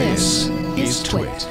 This is TWiT.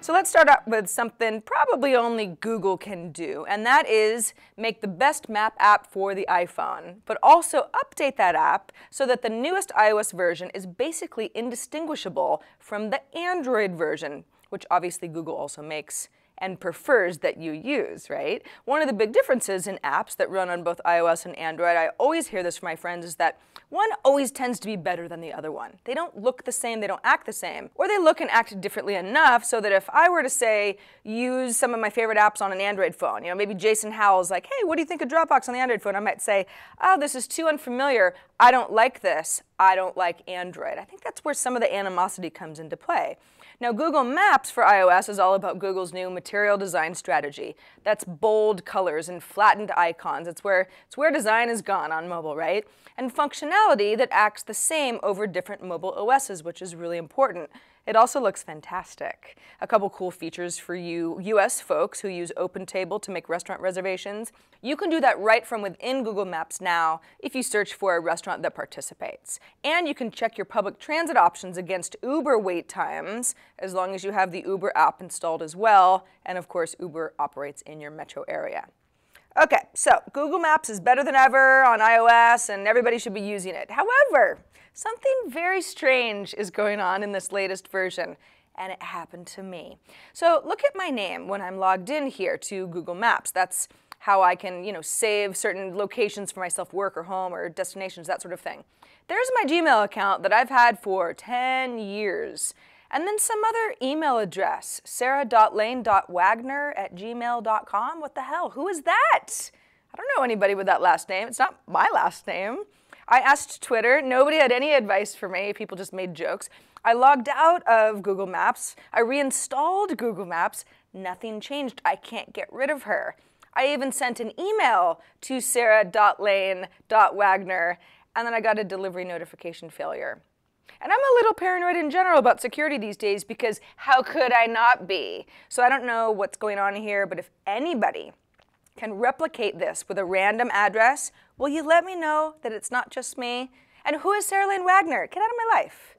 So let's start out with something probably only Google can do, and that is make the best map app for the iPhone, but also update that app so that the newest iOS version is basically indistinguishable from the Android version, which obviously Google also makes and prefers that you use, right? One of the big differences in apps that run on both iOS and Android, I always hear this from my friends, is that one always tends to be better than the other one. They don't look the same, they don't act the same, or they look and act differently enough so that if I were to say, use some of my favorite apps on an Android phone, maybe Jason Howell's like, hey, what do you think of Dropbox on the Android phone? I might say, oh, this is too unfamiliar. I don't like this. I don't like Android. I think that's where some of the animosity comes into play. Now, Google Maps for iOS is all about Google's new material design strategy. That's bold colors and flattened icons. It's where design is gone on mobile, right? And functionality that acts the same over different mobile OSs, which is really important. It also looks fantastic. A couple cool features for you US folks who use OpenTable to make restaurant reservations. You can do that right from within Google Maps now if you search for a restaurant that participates. And you can check your public transit options against Uber wait times as long as you have the Uber app installed as well. And of course, Uber operates in your metro area. Okay, so Google Maps is better than ever on iOS and everybody should be using it. However, something very strange is going on in this latest version, and it happened to me. So look at my name when I'm logged in here to Google Maps. That's how I can, save certain locations for myself, work or home or destinations, that sort of thing. There's my Gmail account that I've had for 10 years. And then some other email address, sarah.lane.wagner@gmail.com. What the hell? Who is that? I don't know anybody with that last name. It's not my last name. I asked Twitter. Nobody had any advice for me. People just made jokes. I logged out of Google Maps. I reinstalled Google Maps. Nothing changed. I can't get rid of her. I even sent an email to sarah.lane.wagner, and then I got a delivery notification failure. And I'm a little paranoid in general about security these days because how could I not be? So I don't know what's going on here, but if anybody can replicate this with a random address, will you let me know that it's not just me? And who is Sarah Lane Wagner? Get out of my life.